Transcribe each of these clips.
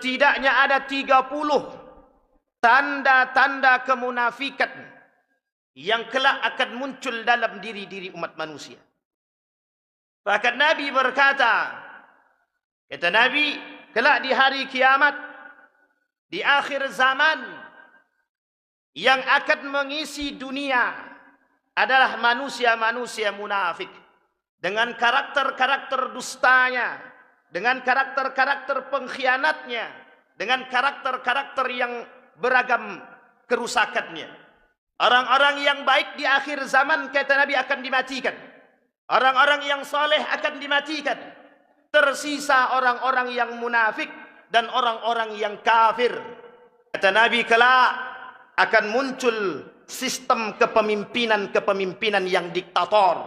setidaknya ada 30 tanda-tanda kemunafikan yang kelak akan muncul dalam diri-diri umat manusia. Bahkan Nabi berkata, kata Nabi, kelak di hari kiamat, di akhir zaman, yang akan mengisi dunia adalah manusia-manusia munafik dengan karakter-karakter dustanya, dengan karakter-karakter pengkhianatnya, dengan karakter-karakter yang beragam kerusakannya. Orang-orang yang baik di akhir zaman, kata Nabi, akan dimatikan. Orang-orang yang saleh akan dimatikan. Tersisa orang-orang yang munafik dan orang-orang yang kafir. Kata Nabi, kelak akan muncul sistem kepemimpinan yang diktator,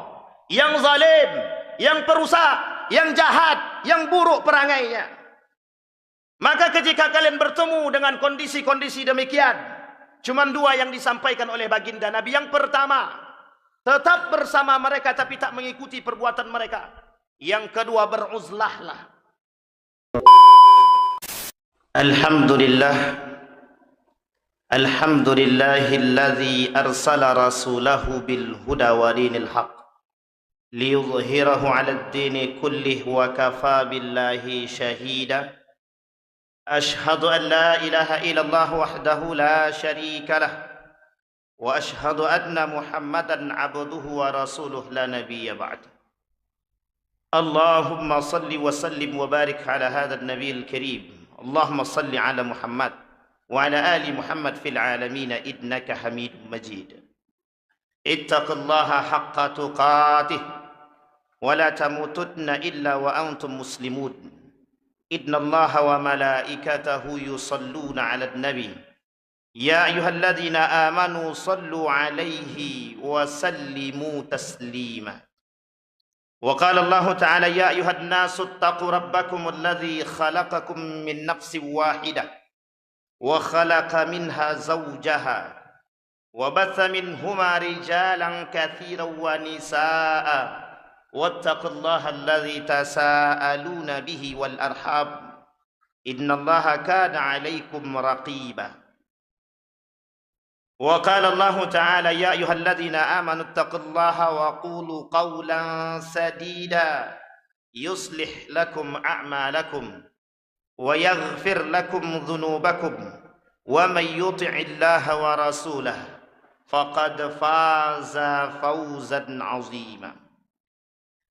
yang zalim, yang perusak, yang jahat, yang buruk perangainya. Maka ketika kalian bertemu dengan kondisi-kondisi demikian, cuma dua yang disampaikan oleh baginda Nabi. Yang pertama, tetap bersama mereka tapi tak mengikuti perbuatan mereka. Yang kedua, beruzlahlah. Alhamdulillah. Alhamdulillahilladzi arsala rasulahu bil huda wa dinil haq liyudhhirahu 'alad dini kullih wa kafa billahi shahida. Ashhadu an la ilaha illallah wahdahu la syarika lah wa ashhadu anna Muhammadan 'abduhu wa rasuluhu la nabiyya ba'd. Allahumma salli wa sallim wa barik ala hadzal nabiyil karim. Allahumma salli ala Muhammad wa ala ali Muhammad fil alamin innaka Hamidum Majid. Ittaqillaha haqqa tuqatih wa la tamutunna illa wa antum muslimun. Innallaha wa malaikatahu yusalluna 'alan nabi. Ya ayyuhalladzina amanu sallu 'alaihi wa sallimu taslima. Wa qala Allah ta'ala ya ayyuhan nasu ittaqu rabbakum alladzi khalaqakum min nafsin wahidah wa khalaqa minha zawjaha wa batha minhuma rijalan katsiran wa nisaa'a wattaqullaha alladzi tasaaluna bihi wal arham innallaha kana 'alaikum raqiba. Wa qala Allah ta'ala ya ayyuhalladzina amanu ittaqullaha wa qulu qawlan sadida yuslih lakum a'malakum wa yaghfir lakum dhunubakum wa may yuti'illaha wa rasulahu faqad faza fawzan 'azima.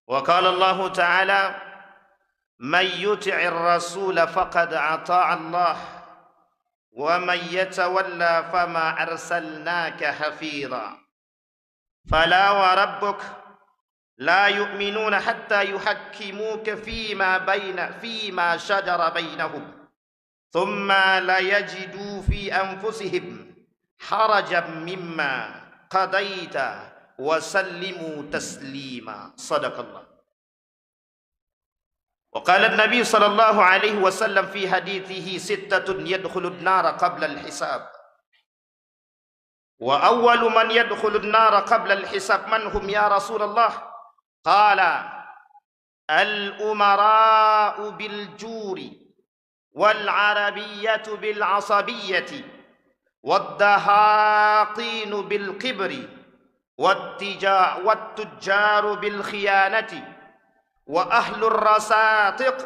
Wa qala Allah ta'ala may yuti'ir rasul faqad ata'a Allah wa man yatawalla fama arsalnaka hafiza. Fala wa rabbuk la yu'minuna hatta yuhakkimuka fima shajara bainahum thumma la yajidu fi anfusihim harajan mimma qadaita wa sallimu taslima. Sadaqallah. وقال النبي صلى الله عليه وسلم في حديثه ستة يدخل النار قبل الحساب. وأول من يدخل النار قبل الحساب من هم يا رسول الله؟ قال الأمراء بالجور والعربية بالعصبية والدهاقين بالكبر والتجار بالخيانة وأهل الرساطق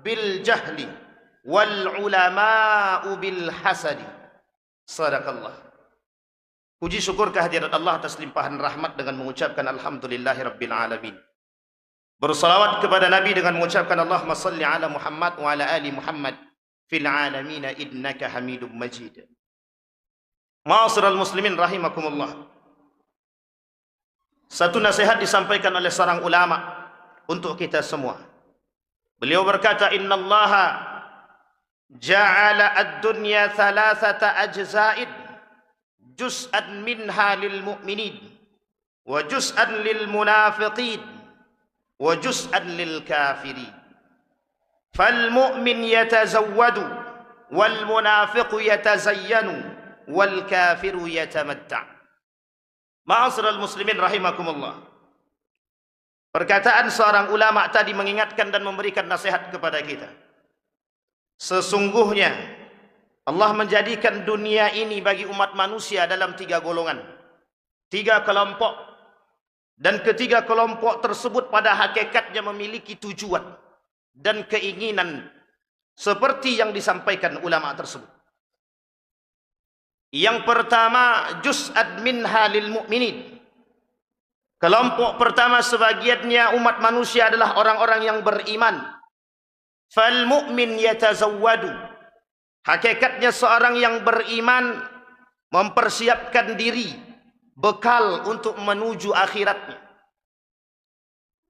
بالجهل والعلماء بالحسد. Sadaqallah. Puji syukur kehadirat Allah atas limpahan rahmat dengan mengucapkan alhamdulillahi rabbil alamin. Bersalawat kepada Nabi dengan mengucapkan Allahumma salli ala Muhammad wa ala ali Muhammad fil alamin innaka Hamidum Majid. Ma'asyiral muslimin rahimakumullah. Satu nasihat disampaikan oleh seorang ulama untuk kita semua. Beliau berkata, innallaha ja'ala ad-dunya thalathata ajza'in juz'an minha lil mu'minin wa juz'an lil munafiqin wa juz'an lil kafirin. Fal mu'min yatazawwadu wal munafiqu yatazayyanu wal kafiru yatamatta'. Ma'asyiral muslimin rahimakumullah. Perkataan seorang ulama tadi mengingatkan dan memberikan nasihat kepada kita. Sesungguhnya Allah menjadikan dunia ini bagi umat manusia dalam 3 golongan, 3 kelompok. Dan ketiga kelompok tersebut pada hakikatnya memiliki tujuan dan keinginan seperti yang disampaikan ulama tersebut. Yang pertama, juz'an minha lil mu'minin. Kelompok pertama sebagiannya umat manusia adalah orang-orang yang beriman. Fal mu'min yatazawwadu. Hakikatnya seorang yang beriman mempersiapkan diri, bekal untuk menuju akhiratnya.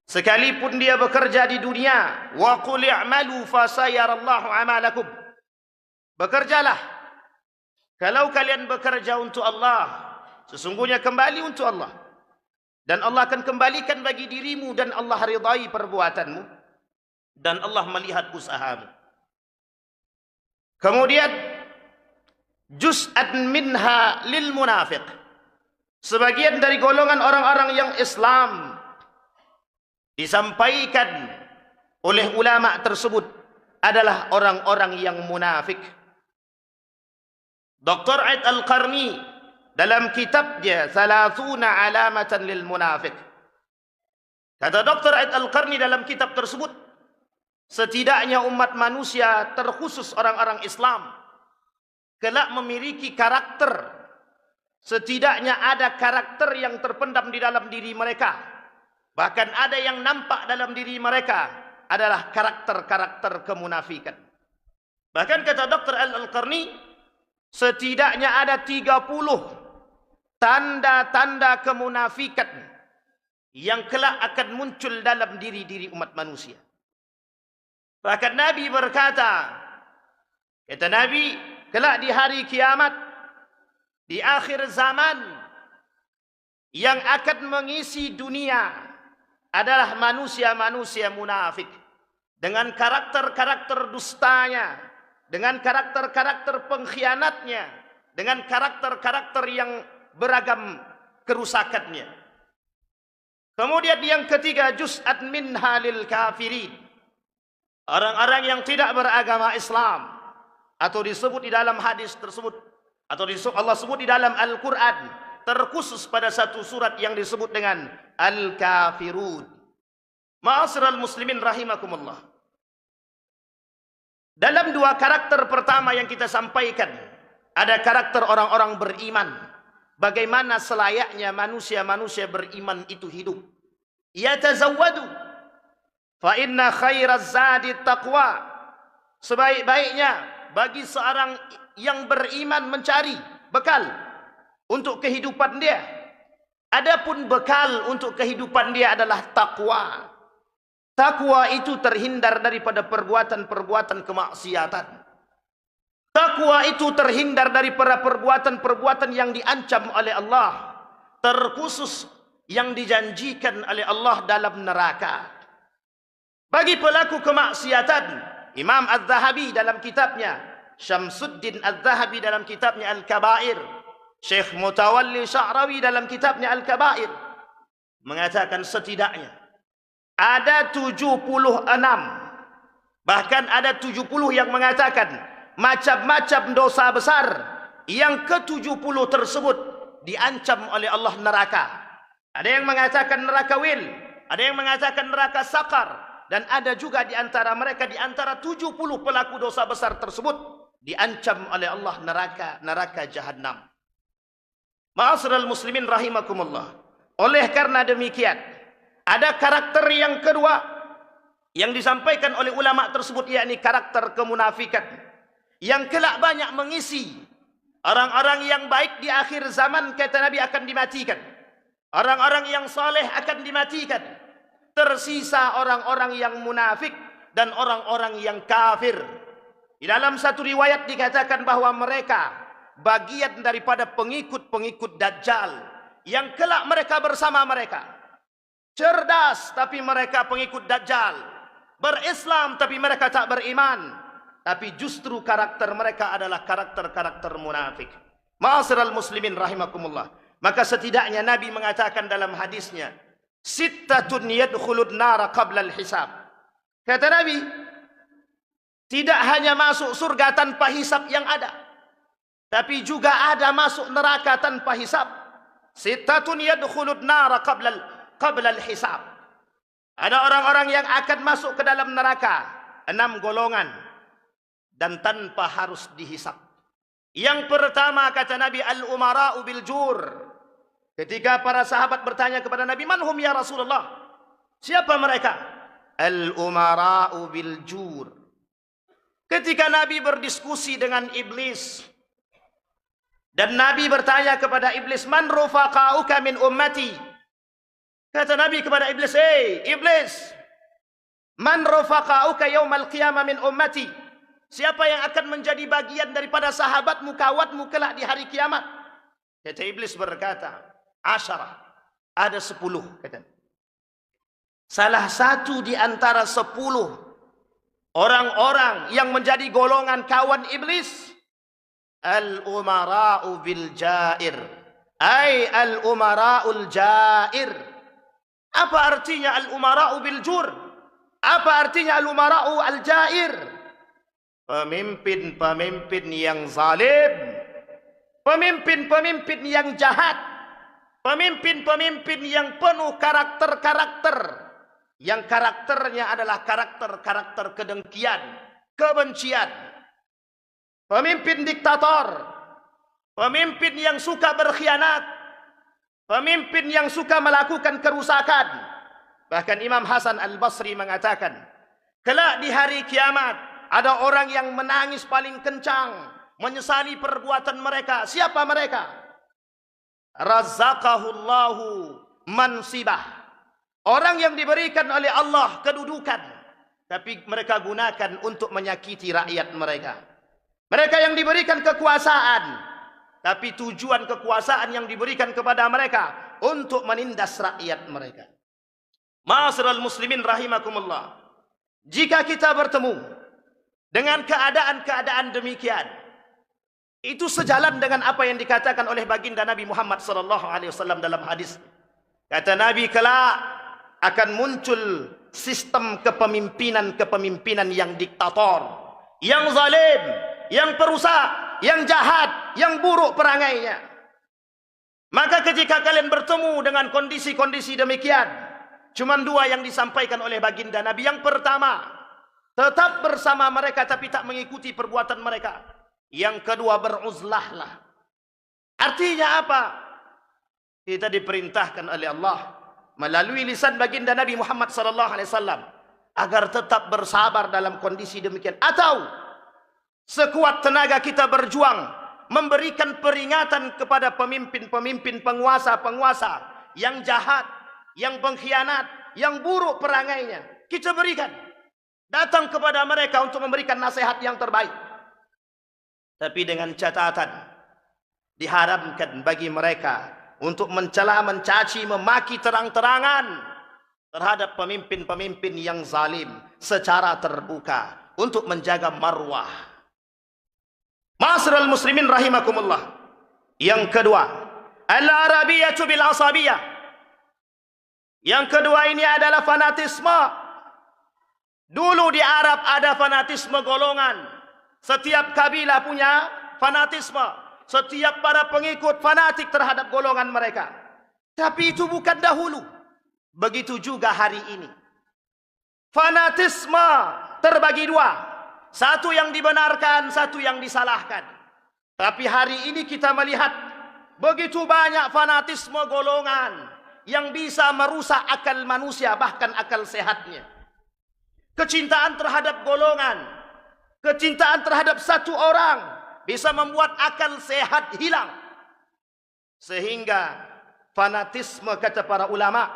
Sekalipun dia bekerja di dunia, wa qul i'malu fasayarallahu amalakum. Bekerjalah. Kalau kalian bekerja untuk Allah, sesungguhnya kembali untuk Allah. Dan Allah akan kembalikan bagi dirimu, dan Allah ridai perbuatanmu, dan Allah melihat usahamu. Kemudian juz'an minha lil munafiq. Sebagian dari golongan orang-orang yang Islam disampaikan oleh ulama tersebut adalah orang-orang yang munafik. Dr. Aid Al-Qarni dalam kitabnya 30 alamatan lil munafik, kata Dr. Aid Al-Qarni dalam kitab tersebut, setidaknya umat manusia terkhusus orang-orang Islam kelak memiliki karakter. Setidaknya ada karakter yang terpendam di dalam diri mereka. Bahkan ada yang nampak dalam diri mereka adalah karakter-karakter kemunafikan. Bahkan kata Dr. Al-Qarni, setidaknya ada 30 tanda-tanda kemunafikan yang kelak akan muncul dalam diri-diri umat manusia. Bahkan Nabi berkata, kata Nabi, kelak di hari kiamat, di akhir zaman, yang akan mengisi dunia adalah manusia-manusia munafik. Dengan karakter-karakter dustanya, dengan karakter-karakter pengkhianatnya, dengan karakter-karakter yang beragam kerusakannya. Kemudian yang ketiga, juz'an minha lil kafirin. Orang-orang yang tidak beragama Islam, atau disebut di dalam hadis tersebut, atau Allah sebut di dalam Al-Quran, terkhusus pada satu surat yang disebut dengan Al-Kafirun. Ma'asyiral muslimin rahimakumullah. Dalam 2 karakter pertama yang kita sampaikan, ada karakter orang-orang beriman. Bagaimana selayaknya manusia-manusia beriman itu hidup. Yatazawwadu fa inna khairaz zadi taqwa. Sebaik-baiknya bagi seorang yang beriman mencari bekal untuk kehidupan dia. Adapun bekal untuk kehidupan dia adalah takwa. Takwa itu terhindar daripada perbuatan-perbuatan kemaksiatan. Takwa itu terhindar daripada perbuatan-perbuatan yang diancam oleh Allah, terkhusus yang dijanjikan oleh Allah dalam neraka. Bagi pelaku kemaksiatan, Imam Az-Zahabi dalam kitabnya Syamsuddin Az-Zahabi dalam kitabnya Al-Kabair, Syekh Mutawalli Sya'rawi dalam kitabnya Al-Kabair mengatakan setidaknya ada 76, bahkan ada 70 yang mengatakan macam-macam dosa besar yang ke-70 tersebut diancam oleh Allah neraka. Ada yang mengatakan neraka wil, ada yang mengatakan neraka sakar, dan ada juga di antara mereka, di antara 70 pelaku dosa besar tersebut, diancam oleh Allah neraka Jahannam. Ma'asyiral muslimin rahimakumullah. Oleh karena demikian, ada karakter yang kedua yang disampaikan oleh ulama tersebut, yakni karakter kemunafikan, yang kelak banyak mengisi orang-orang yang baik di akhir zaman, kata Nabi, akan dimatikan. Orang-orang yang saleh akan dimatikan. Tersisa orang-orang yang munafik dan orang-orang yang kafir. Di dalam satu riwayat dikatakan bahwa mereka bagian daripada pengikut-pengikut Dajjal yang kelak mereka bersama mereka. Cerdas tapi mereka pengikut Dajjal. Berislam tapi mereka tak beriman. Tapi justru karakter mereka adalah karakter-karakter munafik. Ma'asyiral muslimin rahimakumullah. Maka setidaknya Nabi mengatakan dalam hadisnya, sittatun yadkhulun nara qabla al-hisab. Kata Nabi, Tidak hanya masuk surga tanpa hisab yang ada, tapi juga ada masuk neraka tanpa hisab. Sittatun yadkhulun nara qabla al-hisab. Ada orang-orang yang akan masuk ke dalam neraka, 6 golongan, dan tanpa harus dihisab. Yang pertama kata Nabi, al-umara'u bil jur. Ketika para sahabat bertanya kepada Nabi, "Man hum ya Rasulullah?" Siapa mereka? Al-umara'u bil jur. Ketika Nabi berdiskusi dengan iblis, dan Nabi bertanya kepada iblis, "Man rufaqa'uka min ummati?" Kata Nabi kepada iblis, "Hey iblis, man rufaqa'uka yaumal qiyamah min ummati?" Siapa yang akan menjadi bagian daripada sahabatmu, kawanmu kelak di hari kiamat? Kata iblis berkata, "Asyarah." Ada 10 kata. Salah satu di antara 10 orang-orang yang menjadi golongan kawan iblis, al-umara'u bil jair. Ay al-umara'ul jair. Apa artinya al-umara'u bil jur? Apa artinya al-umara'u al-jair? Pemimpin-pemimpin yang zalim, pemimpin-pemimpin yang jahat, pemimpin-pemimpin yang penuh karakter-karakter, yang karakternya adalah karakter-karakter kedengkian, kebencian. Pemimpin diktator, pemimpin yang suka berkhianat, pemimpin yang suka melakukan kerusakan. Bahkan Imam Hasan Al-Basri mengatakan, kelak di hari kiamat ada orang yang menangis paling kencang, menyesali perbuatan mereka. Siapa mereka? Razaqahullahu mansibah. Orang yang diberikan oleh Allah kedudukan, tapi mereka gunakan untuk menyakiti rakyat mereka. Mereka yang diberikan kekuasaan, tapi tujuan kekuasaan yang diberikan kepada mereka untuk menindas rakyat mereka. Ma'asyiral muslimin rahimakumullah. Jika kita bertemu dengan keadaan-keadaan demikian, itu sejalan dengan apa yang dikatakan oleh baginda Nabi Muhammad SAW dalam hadis. Kata Nabi, kelak akan muncul sistem kepemimpinan yang diktator, yang zalim, yang perusak, yang jahat, yang buruk perangainya. Maka ketika kalian bertemu dengan kondisi-kondisi demikian, cuma 2 yang disampaikan oleh baginda Nabi. Yang pertama, tetap bersama mereka tapi tak mengikuti perbuatan mereka. Yang kedua, beruzlahlah. Artinya apa? Kita diperintahkan oleh Allah melalui lisan baginda Nabi Muhammad SAW agar tetap bersabar dalam kondisi demikian, atau sekuat tenaga kita berjuang memberikan peringatan kepada pemimpin-pemimpin, penguasa-penguasa yang jahat, yang pengkhianat, yang buruk perangainya. Kita berikan, datang kepada mereka untuk memberikan nasihat yang terbaik. Tapi dengan catatan, diharamkan bagi mereka untuk mencela, mencaci, memaki terang-terangan terhadap pemimpin-pemimpin yang zalim secara terbuka untuk menjaga marwah. Ma'asyiral muslimin rahimakumullah. Yang kedua, al-arabiyyatu bil asabiyyah. Yang kedua ini adalah fanatisme. Dulu di Arab ada fanatisme golongan. Setiap kabilah punya fanatisme. Setiap para pengikut fanatik terhadap golongan mereka. Tapi itu bukan dahulu. Begitu juga hari ini. Fanatisme terbagi 2. Satu yang dibenarkan, satu yang disalahkan. Tapi hari ini kita melihat begitu banyak fanatisme golongan yang bisa merusak akal manusia, bahkan akal sehatnya. Kecintaan terhadap golongan, kecintaan terhadap satu orang bisa membuat akal sehat hilang. Sehingga fanatisme, kata para ulama,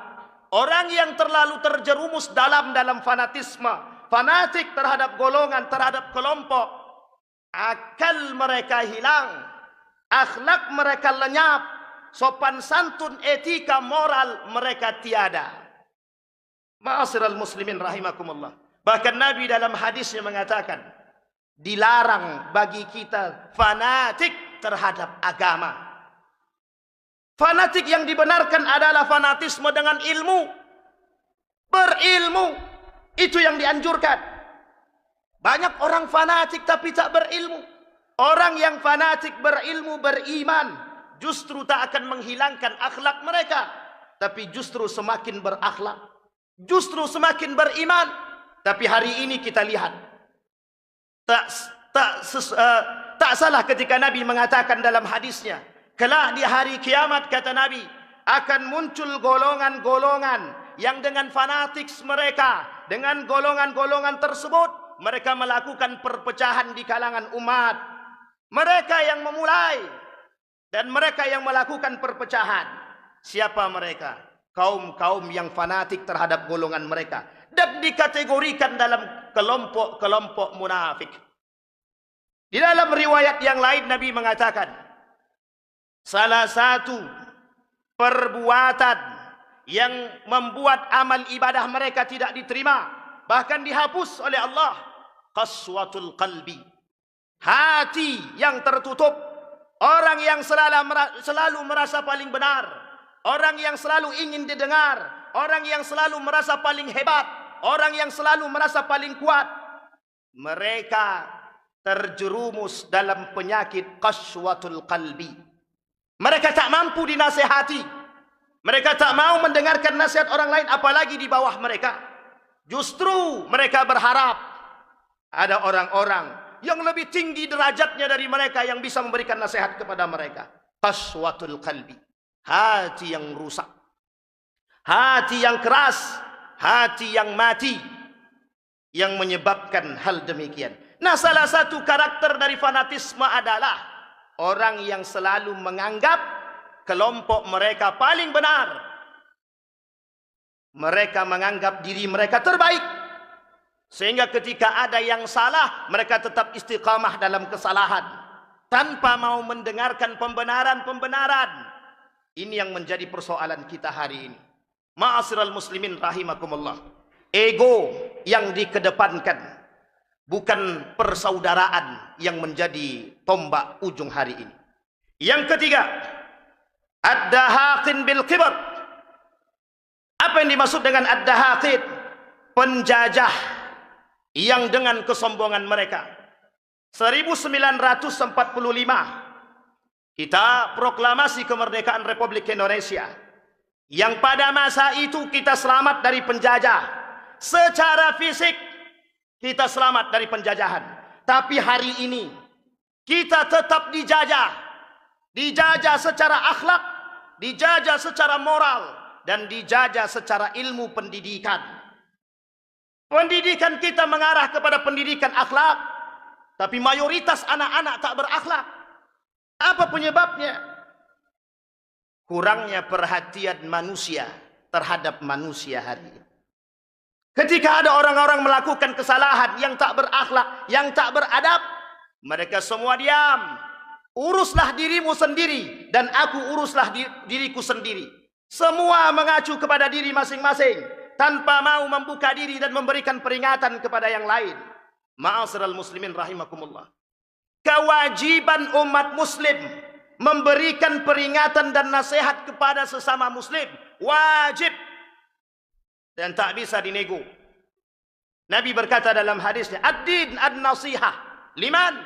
orang yang terlalu terjerumus dalam fanatisme, fanatik terhadap golongan, terhadap kelompok, akal mereka hilang, akhlak mereka lenyap, sopan santun, etika, moral mereka tiada. Ma'asyiral muslimin rahimakumullah. Bahkan Nabi dalam hadisnya mengatakan, dilarang bagi kita fanatik terhadap agama. Fanatik yang dibenarkan adalah fanatisme dengan ilmu. Berilmu, itu yang dianjurkan. Banyak orang fanatik tapi tak berilmu. Orang yang fanatik berilmu, beriman, justru tak akan menghilangkan akhlak mereka, tapi justru semakin berakhlak, justru semakin beriman. Tapi hari ini kita lihat, tak salah ketika Nabi mengatakan dalam hadisnya, kelak di hari kiamat, kata Nabi, akan muncul golongan-golongan yang dengan fanatik mereka, dengan golongan-golongan tersebut, mereka melakukan perpecahan di kalangan umat. Mereka yang memulai dan mereka yang melakukan perpecahan. Siapa mereka? Kaum-kaum yang fanatik terhadap golongan mereka dan dikategorikan dalam kelompok-kelompok munafik. Di dalam riwayat yang lain Nabi mengatakan, salah satu perbuatan yang membuat amal ibadah mereka tidak diterima, bahkan dihapus oleh Allah, qaswatul qalbi, hati yang tertutup. Orang yang selalu merasa paling benar, orang yang selalu ingin didengar, orang yang selalu merasa paling hebat, orang yang selalu merasa paling kuat, mereka terjerumus dalam penyakit qaswatul qalbi. Mereka tak mampu dinasihati, mereka tak mau mendengarkan nasihat orang lain, apalagi di bawah mereka. Justru mereka berharap ada orang-orang yang lebih tinggi derajatnya dari mereka yang bisa memberikan nasihat kepada mereka. Qaswatul qalbi, hati yang rusak, hati yang keras, hati yang mati, yang menyebabkan hal demikian. Nah, salah satu karakter dari fanatisme adalah orang yang selalu menganggap kelompok mereka paling benar. Mereka menganggap diri mereka terbaik, sehingga ketika ada yang salah, mereka tetap istiqamah dalam kesalahan, tanpa mau mendengarkan pembenaran-pembenaran. Ini yang menjadi persoalan kita hari ini. Ma'asyiral muslimin rahimakumullah. Ego yang dikedepankan, bukan persaudaraan yang menjadi tombak ujung hari ini. Yang ketiga, ad-dahaqin bil kibr. Apa yang dimaksud dengan ad-dahaqin? Penjajah yang dengan kesombongan mereka. 1945 kita proklamasi kemerdekaan Republik Indonesia, yang pada masa itu kita selamat dari penjajah. Secara fisik kita selamat dari penjajahan, tapi hari ini kita tetap dijajah. Dijajah secara akhlak, dijajah secara moral, dan dijajah secara ilmu pendidikan. Pendidikan kita mengarah kepada pendidikan akhlak, tapi mayoritas anak-anak tak berakhlak. Apa penyebabnya? Kurangnya perhatian manusia terhadap manusia hari ini. Ketika ada orang-orang melakukan kesalahan yang tak berakhlak, yang tak beradab, mereka semua diam. Uruslah dirimu sendiri dan aku uruslah diriku sendiri. Semua mengacu kepada diri masing-masing, tanpa mau membuka diri dan memberikan peringatan kepada yang lain. Ma'asyiral muslimin rahimakumullah. Kewajiban umat muslim memberikan peringatan dan nasihat kepada sesama muslim. Wajib. Dan tak bisa dinego. Nabi berkata dalam hadisnya, ad-din ad-nasihah. Liman?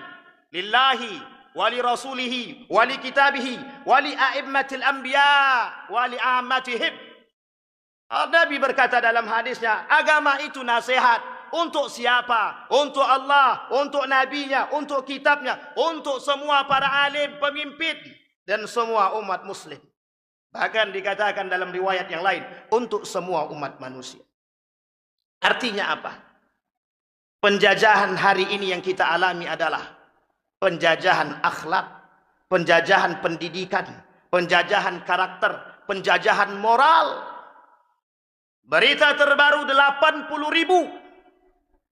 Lillahi, wali rasulihi, wali kitabihi, wali a'immatil anbiya, wali a'ammatihim. Nabi berkata dalam hadisnya, agama itu nasihat. Untuk siapa? Untuk Allah, untuk nabinya, untuk kitabnya, untuk semua para alim, pemimpin, dan semua umat muslim. Bahkan dikatakan dalam riwayat yang lain, untuk semua umat manusia. Artinya apa? Penjajahan hari ini yang kita alami adalah penjajahan akhlak, penjajahan pendidikan, penjajahan karakter, penjajahan moral. Berita terbaru, 80.000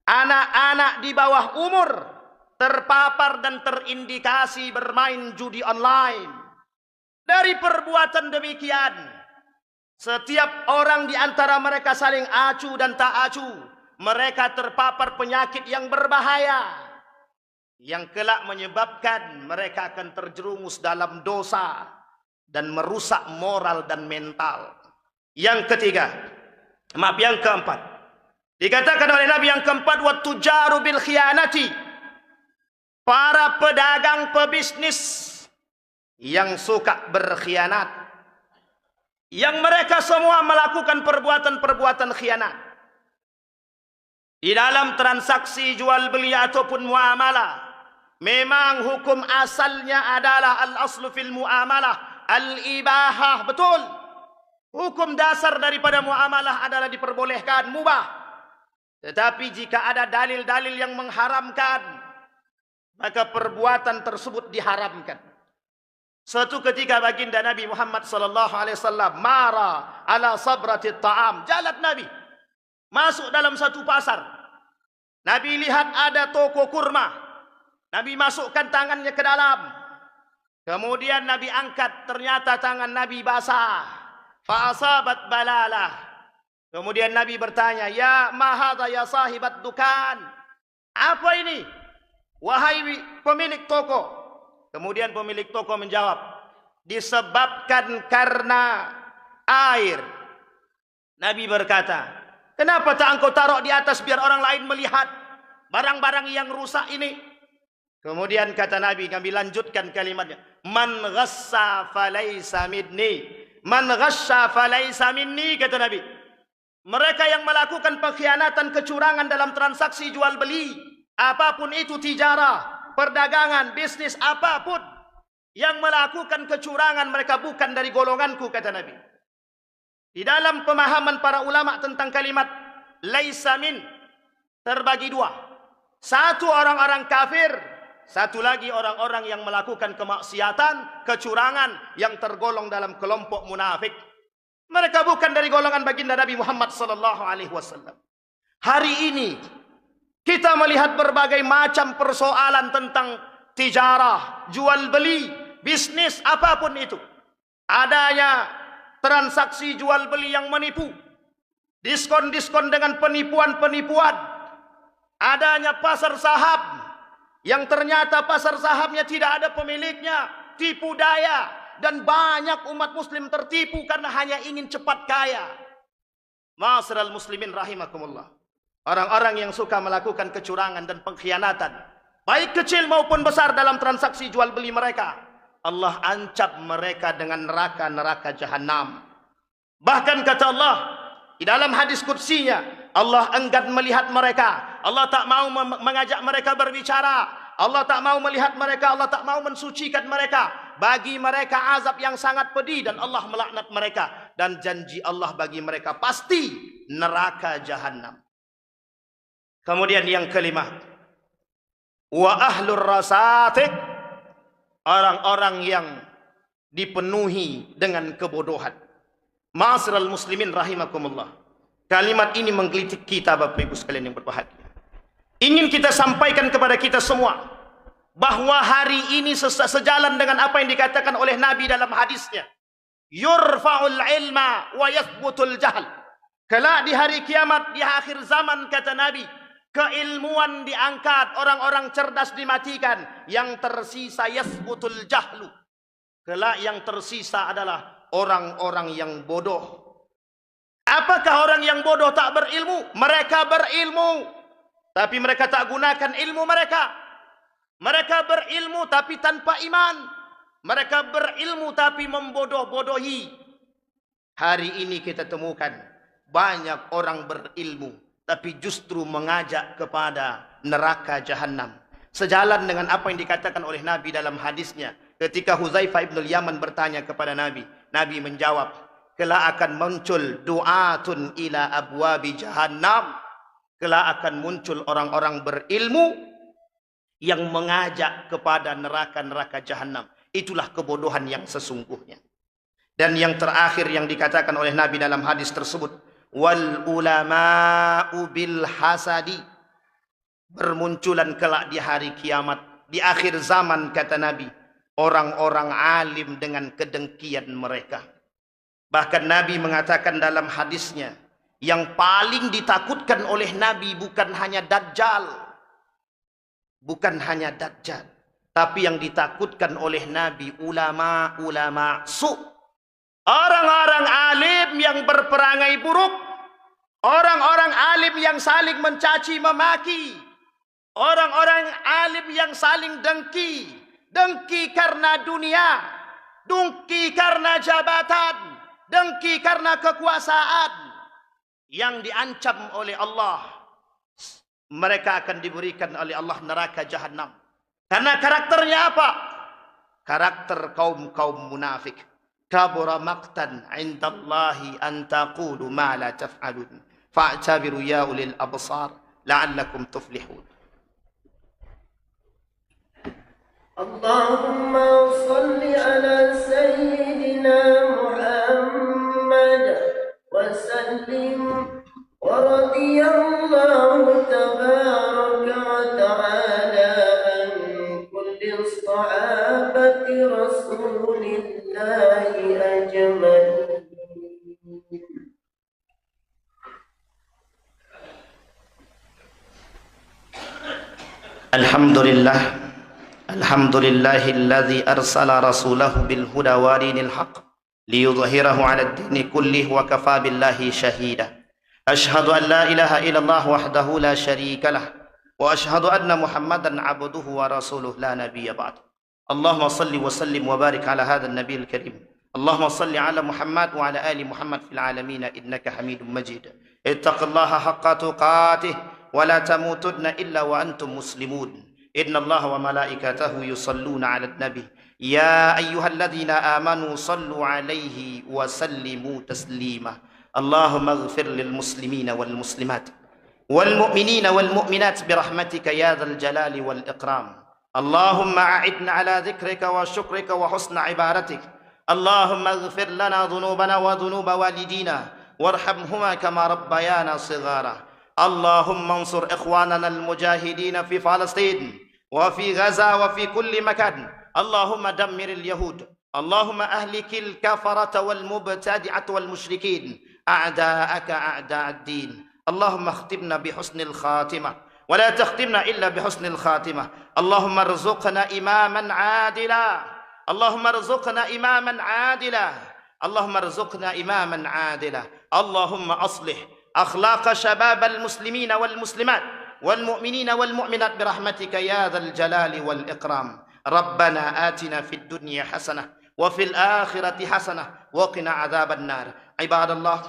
anak-anak di bawah umur terpapar dan terindikasi bermain judi online. Dari perbuatan demikian, setiap orang di antara mereka saling acu dan tak acu. Mereka terpapar penyakit yang berbahaya, yang kelak menyebabkan mereka akan terjerumus dalam dosa dan merusak moral dan mental. Yang ketiga, yang keempat, Dikatakan oleh Nabi yang keempat, wa tujaru bil khiyanati, para pedagang pebisnis yang suka berkhianat, yang mereka semua melakukan perbuatan-perbuatan khianat di dalam transaksi jual beli ataupun muamalah. Memang hukum asalnya adalah al-aslu fil muamalah al-ibahah, betul. Hukum dasar daripada muamalah adalah diperbolehkan, mubah. Tetapi jika ada dalil-dalil yang mengharamkan, maka perbuatan tersebut diharamkan. Suatu ketika baginda Nabi Muhammad sallallahu alaihi wasallam mara ala sabrati ta'am. Jalan Nabi masuk dalam satu pasar. Nabi lihat ada toko kurma. Nabi masukkan tangannya ke dalam. Kemudian Nabi angkat, ternyata tangan Nabi basah. Fa asabat balalah. Kemudian Nabi bertanya, "Ya mahadha ya sahibat dukan?" Apa ini, wahai pemilik toko? Kemudian pemilik toko menjawab, "Disebabkan karena air." Nabi berkata, "Kenapa tak engkau taruh di atas biar orang lain melihat barang-barang yang rusak ini?" Kemudian kata Nabi, kami lanjutkan kalimatnya, "Man ghassa falaysa minni." Man ghassa falaysa minni, kata Nabi. Mereka yang melakukan pengkhianatan, kecurangan dalam transaksi jual beli, apapun itu, tijarah, perdagangan, bisnis, apapun, yang melakukan kecurangan, mereka bukan dari golonganku, kata Nabi. Di dalam pemahaman para ulama tentang kalimat laisa min, terbagi dua. Satu orang-orang kafir, satu lagi orang-orang yang melakukan kemaksiatan, kecurangan, yang tergolong dalam kelompok munafik. Mereka bukan dari golongan baginda Nabi Muhammad sallallahu alaihi wasallam. Hari ini kita melihat berbagai macam persoalan tentang tijarah, jual beli, bisnis, apapun itu. Adanya transaksi jual beli yang menipu, diskon-diskon dengan penipuan-penipuan. Adanya pasar saham yang ternyata pasar sahamnya tidak ada pemiliknya, tipu daya. Dan banyak umat muslim tertipu karena hanya ingin cepat kaya. Ma'asyiral muslimin rahimakumullah. Orang-orang yang suka melakukan kecurangan dan pengkhianatan, baik kecil maupun besar dalam transaksi jual beli mereka, Allah ancam mereka dengan neraka-neraka jahanam. Bahkan kata Allah di dalam hadis qudsinya, Allah enggan melihat mereka. Allah tak mau mengajak mereka berbicara. Allah tak mau melihat mereka. Allah tak mau mensucikan mereka. Bagi mereka azab yang sangat pedih dan Allah melaknat mereka. Dan janji Allah bagi mereka pasti neraka jahanam. Kemudian yang kelima, wa ahlur rasatik, orang-orang yang dipenuhi dengan kebodohan. Ma'asyiral muslimin rahimakumullah. Kalimat ini menggelitik kita, Bapak Ibu sekalian yang berbahagia. Ingin kita sampaikan kepada kita semua bahwa hari ini sejalan dengan apa yang dikatakan oleh Nabi dalam hadisnya, yurfa'ul ilma wa yathbutul jahl. Kelak di hari kiamat, di akhir zaman, kata Nabi, keilmuan diangkat, orang-orang cerdas dimatikan, yang tersisa yathbutul jahlu. Kelak yang tersisa adalah orang-orang yang bodoh. Apakah orang yang bodoh tak berilmu? Mereka berilmu, tapi mereka tak gunakan ilmu mereka. Mereka berilmu tapi tanpa iman. Mereka berilmu tapi membodoh-bodohi. Hari ini kita temukan banyak orang berilmu tapi justru mengajak kepada neraka jahanam. Sejalan dengan apa yang dikatakan oleh Nabi dalam hadisnya. Ketika Huzaifah ibn al-Yaman bertanya kepada Nabi, Nabi menjawab, kelak akan muncul du'atun ila abwabi jahannam. Kelak akan muncul orang-orang berilmu yang mengajak kepada neraka-neraka jahanam. Itulah kebodohan yang sesungguhnya. Dan yang terakhir yang dikatakan oleh Nabi dalam hadis tersebut, wal ulama'u bil hasadi, bermunculan kelak di hari kiamat, di akhir zaman, kata Nabi, orang-orang alim dengan kedengkian mereka. Bahkan Nabi mengatakan dalam hadisnya, yang paling ditakutkan oleh Nabi bukan hanya Dajjal, bukan hanya Dajjal, tapi yang ditakutkan oleh Nabi ulama-ulama su', orang-orang alim yang berperangai buruk, orang-orang alim yang saling mencaci memaki, orang-orang alim yang saling dengki, dengki karena dunia, dengki karena jabatan, dengki karena kekuasaan, yang diancam oleh Allah, mereka akan diberikan oleh Allah neraka jahanam. Karena karakternya apa? Karakter kaum-kaum munafik. Kabura maqtan 'indallahi an taqulu ma la taf'alun. Fa'tabiru ya ulil absar la'allakum tuflihun. Allahumma salli ala sayyidina Muhammad wa sallim wa radiyallahu tabaraka wa ta'ala an kulli sahabati rasulillahi ajma'in. Alhamdulillah. الحمد لله الذي أرسل رسوله بالهدى ودين الحق ليظهره على الدين كله وكفى بالله شهيدا. أشهد أن لا إله إلا الله وحده لا شريك له وأشهد أن محمدا عبده ورسوله لا نبي بعد. اللهم صل وسلم وبارك على هذا النبي الكريم. اللهم صل على محمد وعلى آل محمد في العالمين إنك حميد مجيد. اتق الله حق تقاته ولا تموتن إلا وأنتم مسلمون. إن الله وملائكته يصلون على النبي يا أيها الذين آمنوا صلوا عليه وسلموا تسليما. اللهم اغفر للمسلمين والمسلمات والمؤمنين والمؤمنات برحمتك يا ذا الجلال والإكرام. اللهم أعدنا على ذكرك وشكرك وحسن عبادتك. اللهم اغفر لنا ذنوبنا وذنوب والدينا وارحمهما كما ربيانا صغارا. اللهم انصر إخواننا المجاهدين في فلسطين وفي غزة وفي كل مكان. اللهم دمر اليهود. اللهم أهلك الكفرة والمبتدعة والمشركين أعداءك أعداء الدين. اللهم اختمنا بحسن الخاتمة ولا تختمنا إلا بحسن الخاتمة. اللهم ارزقنا إماما عادلا. اللهم ارزقنا إماما عادلا. اللهم ارزقنا إماما عادلا. اللهم أصلح أخلاق شباب المسلمين والمسلمات والمؤمنين والمؤمنات برحمتك يا ذا الجلال والإكرام. ربنا آتنا في الدنيا حسنة وفي الآخرة حسنة وقنا عذاب النار. عباد الله،